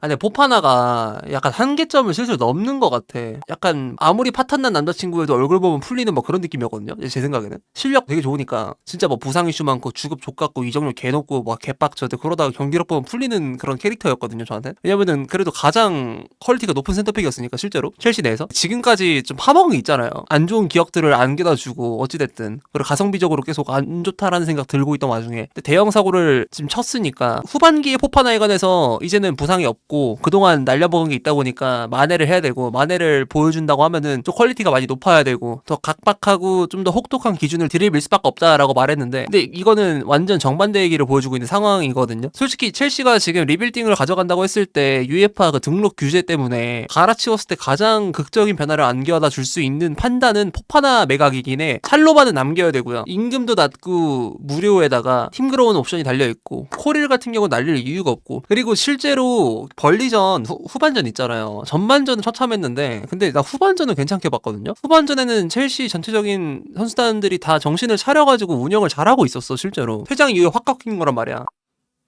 근데 포파나가 약간 한계점을 슬슬 넘는 것 같아. 약간 아무리 파탄난 남자친구여도 얼굴 보면 풀리는 뭐 그런 느낌이었거든요. 제 생각에는. 실력 되게 좋으니까 진짜 뭐 부상 이슈 많고 주급 족같고 이적률 개 높고 막 개빡쳐도 그러다가 경기력 보면 풀리는 그런 캐릭터였거든요, 저한테. 왜냐면은 그래도 가장 퀄리티가 높은 센터백이었으니까 실제로 첼시 내에서 지금까지 좀 파먹은 게 있잖아요. 안 좋은 기억들을 안겨다주고 어찌됐든 그리고 가성비적으로 계속 안 좋다라는 생각 들고 있던 와중에 대형 사고를 지금 쳤으니까 후반기에 포파나에 관해서 이제는 부상이 없고 그동안 날려먹은 게 있다 보니까 만회를 해야 되고 만회를 보여준다고 하면은 좀 퀄리티가 많이 높아야 되고 더 각박하고 좀 더 혹독한 기준을 들이밀 수밖에 없다라고 말했는데 근데 이거는 완전 정반대 얘기를 보여주고 있는 상황이거든요. 솔직히 첼시가 지금 리빌딩을 가져간다고 했을 때 UEFA 그 등록 규제 때문에 갈아치웠을 때 가장 극적인 변화를 안겨다 줄 수 있는 판단은 포파나 매각이긴 해. 찰로바는 남겨야 되고요. 임금도 낮고 무료에다가 팀 그로우는 옵션이 달려있고 코릴 같은 경우는 날릴 이유가 없고 그리고 실제로 벌리전 후반전 있잖아요. 전반전은 처참했는데 근데 나 후반전은 괜찮게 봤거든요. 후반전에는 첼시 전체적인 선수단들이 다 정신을 차려가지고 운영을 잘하고 있었어. 실제로 퇴장 이후에 확 꺾인 거란 말이야.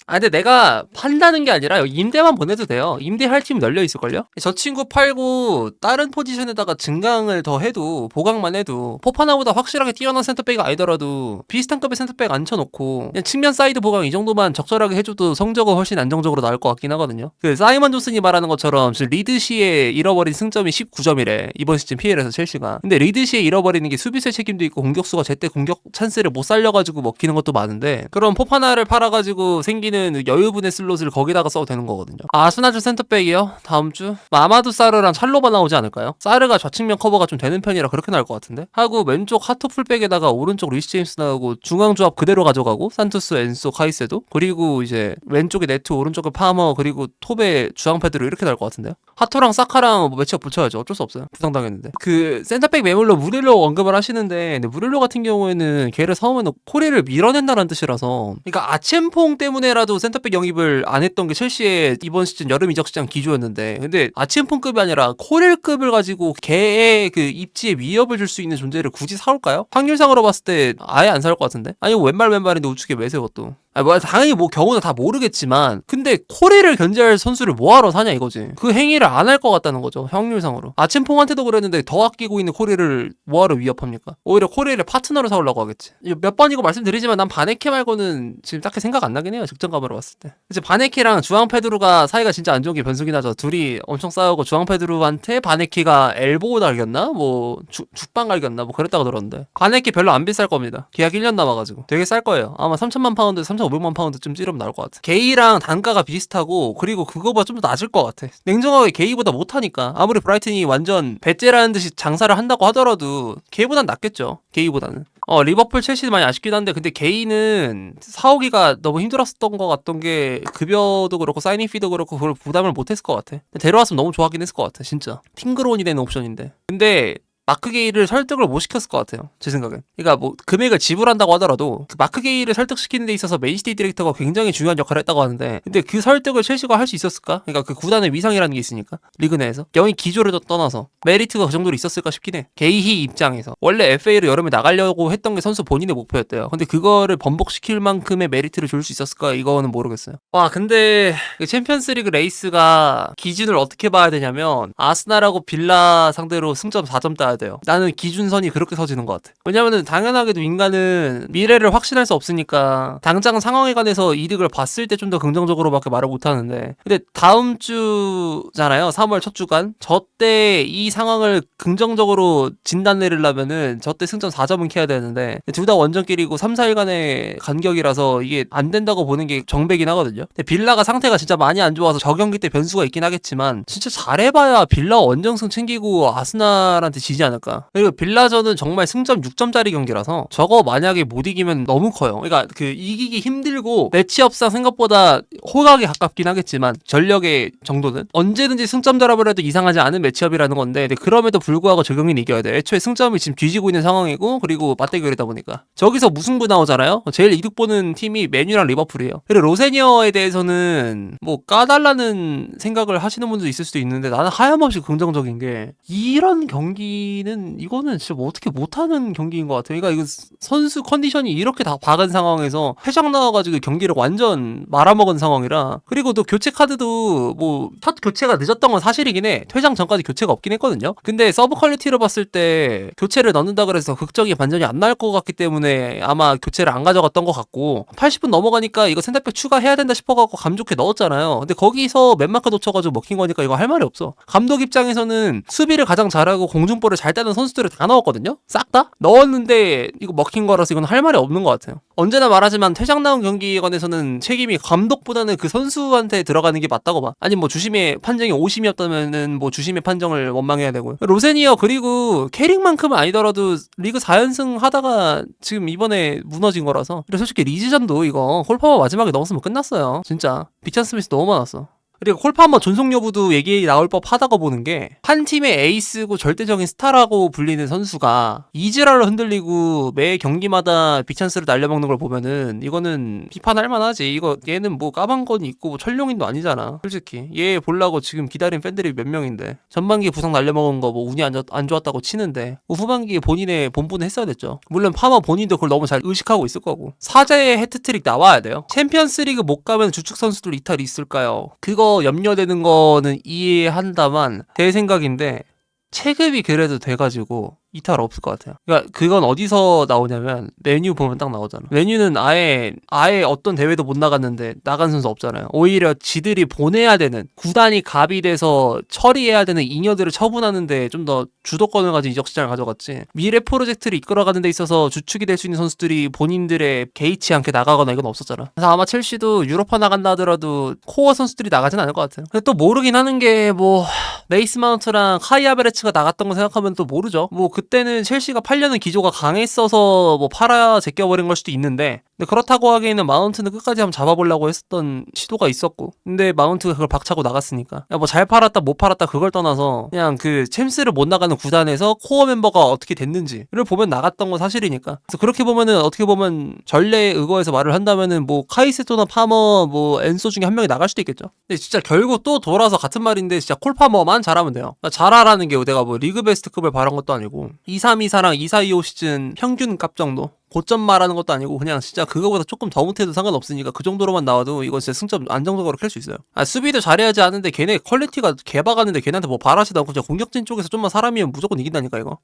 근데 내가 판다는 게 아니라 임대만 보내도 돼요. 임대할 팀 널려 있을걸요? 저 친구 팔고 다른 포지션에다가 증강을 더 해도 보강만 해도 포파나보다 확실하게 뛰어난 센터백이 아니더라도 비슷한 급의 센터백 앉혀놓고 그냥 측면 사이드 보강 이 정도만 적절하게 해줘도 성적은 훨씬 안정적으로 나올 것 같긴 하거든요. 그 사이먼 존슨이 말하는 것처럼 지금 리드시에 잃어버린 승점이 19점이래. 이번 시즌 PL에서 첼시가. 근데 리드시에 잃어버리는 게 수비수의 책임도 있고 공격수가 제때 공격 찬스를 못 살려가지고 먹히는 것도 많은데 그럼 포파나를 팔아가지고 생긴 여유분의 슬롯을 거기다가 써도 되는 거거든요. 아스나주 센터백이요? 다음 주? 아마두 사르랑 찰로바 나오지 않을까요? 사르가 좌측면 커버가 좀 되는 편이라 그렇게 나올 것 같은데? 하고 왼쪽 하토 풀백에다가 오른쪽 리스 제임스 나오고 중앙 조합 그대로 가져가고 산투스, 엔소, 카이세도 그리고 이제 왼쪽에 네트 오른쪽에 파머 그리고 톱에 주황 패드로 이렇게 나올 것 같은데요? 하토랑 사카랑 뭐 매치업 붙여야죠. 어쩔 수 없어요. 부상당했는데. 그 센터백 매물로 무릴로 언급을 하시는데 근데 무릴로 같은 경우에는 걔를 사오면 코리를 밀어낸다는 뜻이라서 그러니까 아첸퐁 때문에라도 센터백 영입을 안 했던 게 첼시의 이번 시즌 여름 이적 시장 기조였는데 근데 아치엠폰급이 아니라 코렐급을 가지고 걔의 그 입지에 위협을 줄 수 있는 존재를 굳이 사올까요? 확률상으로 봤을 때 아예 안 살 것 같은데? 아니 왼발인데 우측에 왜 세워 또? 뭐 당연히 뭐 경우는 다 모르겠지만 근데 코레를 견제할 선수를 뭐하러 사냐 이거지. 그 행위를 안 할 것 같다는 거죠. 확률상으로. 아침퐁한테도 그랬는데 더 아끼고 있는 코레를 뭐하러 위협합니까? 오히려 코레를 파트너로 사오려고 하겠지. 몇 번이고 말씀드리지만 난 바네케 말고는 지금 딱히 생각 안 나긴 해요. 직전감으로 봤을 때. 이제 바네케랑 주앙페드루가 사이가 진짜 안 좋은 게 변수긴 하죠. 둘이 엄청 싸우고 주앙페드루한테 바네케가 엘보우 갈겼나? 뭐 죽방 갈겼나? 뭐 그랬다고 들었는데 바네케 별로 안 비쌀 겁니다. 계약 1년 남아가지고 되게 쌀 거예요. 아마 3천만 파운드 3,500만 파운드쯤 찌르면 나올 것 같아. 게이랑 단가가 비슷하고 그리고 그거보다 좀 더 낮을 것 같아. 냉정하게 게이보다 못하니까 아무리 브라이튼이 완전 배째라는 듯이 장사를 한다고 하더라도 게이보단 낫겠죠. 게이보다는. 리버풀 첼시 많이 아쉽긴 한데 근데 게이는 사오기가 너무 힘들었던 것 같던 게 급여도 그렇고 사이닝 피도 그렇고 그걸 부담을 못했을 것 같아. 데려왔으면 너무 좋아하긴 했을 것 같아 진짜. 팀그로운이 되는 옵션인데 근데 마크 게이를 설득을 못 시켰을 것 같아요. 제 생각엔. 그러니까 뭐 금액을 지불한다고 하더라도 그 마크 게이를 설득시키는 데 있어서 맨시티 디렉터가 굉장히 중요한 역할을 했다고 하는데 근데 그 설득을 첼시가 할 수 있었을까? 그러니까 그 구단의 위상이라는 게 있으니까 리그 내에서 영입 기조를 떠나서 메리트가 그 정도로 있었을까 싶긴 해. 게이히 입장에서 원래 FA를 여름에 나가려고 했던 게 선수 본인의 목표였대요. 근데 그거를 번복시킬 만큼의 메리트를 줄 수 있었을까? 이거는 모르겠어요. 와 근데 그 챔피언스리그 레이스가 기준을 어떻게 봐야 되냐면 아스날하고 빌라 상대로 승점 4점 따야 돼요. 나는 기준선이 그렇게 서지는 것 같아. 왜냐면은 당연하게도 인간은 미래를 확신할 수 없으니까 당장 상황에 관해서 이득을 봤을 때 좀 더 긍정적으로밖에 말을 못하는데 근데 다음 주잖아요. 3월 첫 주간. 저 때 이 상황을 긍정적으로 진단 내리려면은 저 때 승점 4점은 캐야 되는데 둘 다 원정길이고 3, 4일간의 간격이라서 이게 안 된다고 보는 게 정배긴 하거든요. 근데 빌라가 상태가 진짜 많이 안 좋아서 저 경기 때 변수가 있긴 하겠지만 진짜 잘해봐야 빌라 원정승 챙기고 아스날한테 지지 않을까. 그리고 빌라전은 정말 승점 6점짜리 경기라서 저거 만약에 못 이기면 너무 커요. 그러니까 그 이기기 힘들고 매치업상 생각보다 호각에 가깝긴 하겠지만 전력의 정도는 언제든지 승점 드랍을 해도 이상하지 않은 매치업이라는 건데 그럼에도 불구하고 적용인 이겨야 돼. 애초에 승점이 지금 뒤지고 있는 상황이고 그리고 맞대결이다 보니까 저기서 무승부 나오잖아요. 제일 이득 보는 팀이 맨유랑 리버풀이에요. 그리고 로세니어에 대해서는 뭐 까달라는 생각을 하시는 분도 있을 수도 있는데 나는 하염없이 긍정적인 게 이런 경기 경기는 이거는 진짜 뭐 어떻게 못하는 경기인 것 같아요. 그러니까 이거 선수 컨디션이 이렇게 다 박은 상황에서 퇴장 나와가지고 경기를 완전 말아먹은 상황이라. 그리고 또 교체 카드도 뭐 첫 교체가 늦었던 건 사실이긴 해. 퇴장 전까지 교체가 없긴 했거든요. 근데 서브 퀄리티로 봤을 때 교체를 넣는다 그래서 극적인 반전이 안 나올 것 같기 때문에 아마 교체를 안 가져갔던 것 같고, 80분 넘어가니까 이거 센터백 추가해야 된다 싶어갖고 감 좋게 넣었잖아요. 근데 거기서 맨마크 놓쳐가지고 먹힌 거니까 이거 할 말이 없어. 감독 입장에서는 수비를 가장 잘하고 공중볼을 잘 따는 선수들을 다 넣었거든요. 싹 다 넣었는데 이거 먹힌 거라서 이건 할 말이 없는 것 같아요. 언제나 말하지만 퇴장 나온 경기에 관해서는 책임이 감독보다는 그 선수한테 들어가는 게 맞다고 봐. 아니 뭐 주심의 판정이 오심이었다면은 뭐 주심의 판정을 원망해야 되고요. 로세니어 그리고 캐릭만큼은 아니더라도 리그 4연승 하다가 지금 이번에 무너진 거라서. 그리고 솔직히 리즈전도 이거 콜파워 마지막에 넣었으면 끝났어요. 진짜 비찬 스미스 너무 많았어. 그리고 콜파머 존속 여부도 얘기 나올 법하다고 보는 게, 한 팀의 에이스고 절대적인 스타라고 불리는 선수가 이지랄로 흔들리고 매 경기마다 빅찬스를 날려먹는 걸 보면은 이거는 비판할 만하지. 이거 얘는 뭐 까방건이 있고 뭐 철룡인도 아니잖아. 솔직히 얘 보려고 지금 기다린 팬들이 몇 명인데, 전반기에 부상 날려먹은 거 뭐 운이 안 좋았다고 치는데 뭐 후반기에 본인의 본분을 했어야 됐죠. 물론 파머 본인도 그걸 너무 잘 의식하고 있을 거고. 사자의 해트트릭 나와야 돼요. 챔피언스리그 못 가면 주축 선수들 이탈이 있을까요? 그거 염려되는 거는 이해한다만 제 생각인데, 체급이 그래도 돼가지고 이탈 없을 것 같아요. 그러니까 그건 어디서 나오냐면 메뉴 보면 딱 나오잖아. 메뉴는 아예 어떤 대회도 못 나갔는데 나간 선수 없잖아요. 오히려 지들이 보내야 되는, 구단이 갑이 돼서 처리해야 되는 잉여들을 처분하는데 좀 더 주도권을 가진 이적 시장을 가져갔지. 미래 프로젝트를 이끌어가는 데 있어서 주축이 될 수 있는 선수들이 본인들의 개의치 않게 나가거나 이건 없었잖아. 그래서 아마 첼시도 유로파 나간다 하더라도 코어 선수들이 나가진 않을 것 같아요. 근데 또 모르긴 하는 게, 뭐 메이스 마운트랑 카이 하베르츠가 나갔던 거 생각하면 또 모르죠. 뭐 그때는 첼시가 팔려는 기조가 강했어서 뭐 팔아 제껴버린 걸 수도 있는데, 근데 그렇다고 하기에는 마운트는 끝까지 한번 잡아보려고 했었던 시도가 있었고, 근데 마운트가 그걸 박차고 나갔으니까, 뭐 잘 팔았다 못 팔았다 그걸 떠나서 그냥 그 챔스를 못 나가는 구단에서 코어 멤버가 어떻게 됐는지를 보면 나갔던 건 사실이니까. 그래서 그렇게 보면은 어떻게 보면 전례에 의거해서 말을 한다면은 뭐 카이세토나 파머 뭐 엔소 중에 한 명이 나갈 수도 있겠죠. 근데 진짜 결국 또 돌아서 같은 말인데, 진짜 콜파머만 잘하면 돼요. 그러니까 잘하라는 게 내가 뭐 리그 베스트급을 바란 것도 아니고 2324랑 2425 시즌 평균 값 정도, 고점 말하는 것도 아니고 그냥 진짜 그거보다 조금 더 못해도 상관없으니까 그 정도로만 나와도 이거 진짜 승점 안정적으로 캘 수 있어요. 수비도 잘해야지 하는데 걔네 퀄리티가 개박하는데 걔네한테 뭐 바라지도 않고 그냥 공격진 쪽에서 좀만 사람이면 무조건 이긴다니까 이거.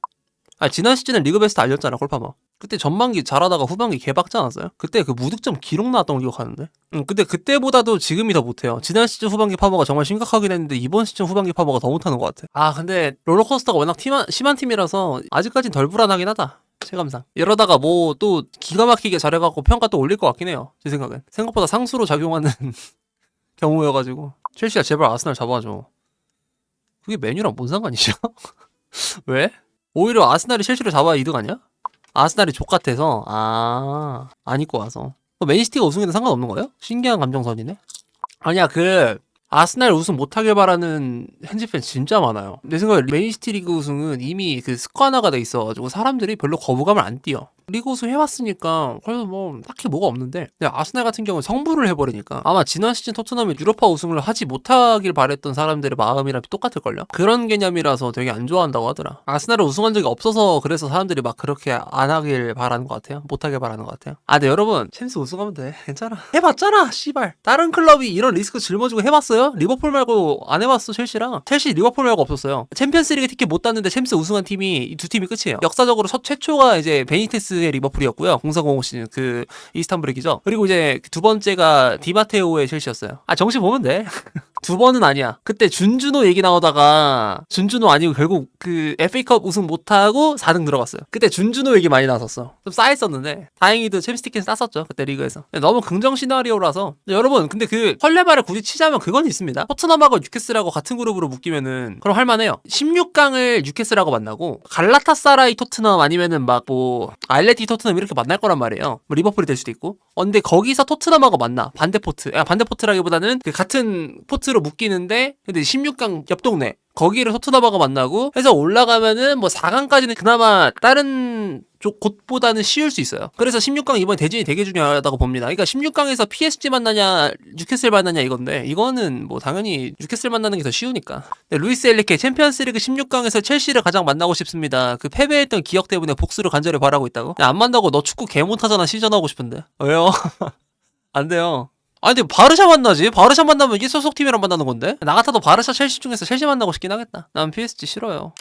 지난 시즌은 리그 베스트 알렸잖아 콜파머. 그때 전반기 잘하다가 후반기 개박지 않았어요? 그때 그 무득점 기록 나왔던 걸 기억하는데. 근데 그때보다도 지금이 더 못해요. 지난 시즌 후반기 파머가 정말 심각하긴 했는데 이번 시즌 후반기 파머가 더 못하는 것 같아. 근데 롤러코스터가 워낙 심한 팀이라서 아직까진 덜 불안하긴 하다, 체감상. 이러다가 뭐 또 기가 막히게 잘해갖고 평가 또 올릴 것 같긴 해요, 제 생각엔. 생각보다 상수로 작용하는 경우여가지고. 첼시가 제발 아스날 잡아줘. 그게 메뉴랑 뭔 상관이죠? 왜? 오히려 아스날이 첼시를 잡아야 이득 아니야? 아스날이 족같아서? 안 입고 와서. 맨시티가 우승해도 상관없는 거예요? 신기한 감정선이네. 아니야, 아스날 우승 못하길 바라는 현지 팬 진짜 많아요. 내 생각에 맨시티 리그 우승은 이미 그 습관화가 돼 있어가지고 사람들이 별로 거부감을 안 띄어. 리그 우승 해봤으니까 그래도 뭐 딱히 뭐가 없는데, 근데 아스날 같은 경우는 성불을 해버리니까 아마 지난 시즌 토트넘이 유로파 우승을 하지 못하길 바랬던 사람들의 마음이랑 똑같을걸요? 그런 개념이라서 되게 안 좋아한다고 하더라. 아스날은 우승한 적이 없어서 그래서 사람들이 막 그렇게 안 하길 바라는 것 같아요. 못하길 바라는 것 같아요. 근데 여러분, 챔스 우승하면 돼. 괜찮아. 해봤잖아 씨발. 다른 클럽이 이런 리스크 짊어지고 해봤어요? 리버풀 말고 안 해봤어. 첼시랑. 첼시 리버풀 말고 없었어요. 챔피언스리그 티켓 못 땄는데 챔스 우승한 팀이 이 두 팀이 끝이에요. 역사적으로 최초가 이제 베니테스의 리버풀이었고요. 0405 시즌 그 이스탄불 얘기죠. 그리고 이제 두 번째가 디마테오의 첼시였어요. 정신 보면 돼. 두 번은 아니야. 그때 준준호 얘기 나오다가 준준호 아니고 결국 그 FA컵 우승 못하고 4등 들어갔어요. 그때 준준호 얘기 많이 나왔었어. 좀 싸했었는데 다행히도 챔스 티켓 땄었죠. 그때 리그에서. 너무 긍정 시나리오라서. 여러분, 근데 그 헐레바를 굳이 치자면 그건 있습니다. 토트넘하고 뉴캐슬하고 같은 그룹으로 묶이면은 그럼 할만해요. 16강을 뉴캐슬하고 만나고 갈라타사라이 토트넘 아니면은 막 뭐 아일레티 토트넘 이렇게 만날 거란 말이에요. 뭐 리버풀이 될 수도 있고. 근데 거기서 토트넘하고 만나. 반대 포트라기보다는 그 같은 포트로 묶이는데 근데 16강 옆 동네 거기를 토트넘하고 만나고 해서 올라가면은 뭐 4강까지는 그나마 다른 곳보다는 쉬울 수 있어요. 그래서 16강 이번에 대진이 되게 중요하다고 봅니다. 그러니까 16강에서 PSG 만나냐 뉴캐슬 만나냐 이건데 이거는 뭐 당연히 뉴캐슬 만나는 게 더 쉬우니까. 네, 루이스 엘리케 챔피언스리그 16강에서 첼시를 가장 만나고 싶습니다. 그 패배했던 기억 때문에 복수를 간절히 바라고 있다고? 야, 안 만나고 너 축구 개 못하잖아. 시전하고 싶은데. 왜요? 안 돼요. 아니 근데 바르샤 만나지? 바르샤 만나면 이게 소속팀이랑 만나는 건데? 나 같아도 바르샤 첼시 중에서 첼시 만나고 싶긴 하겠다. 난 PSG 싫어요.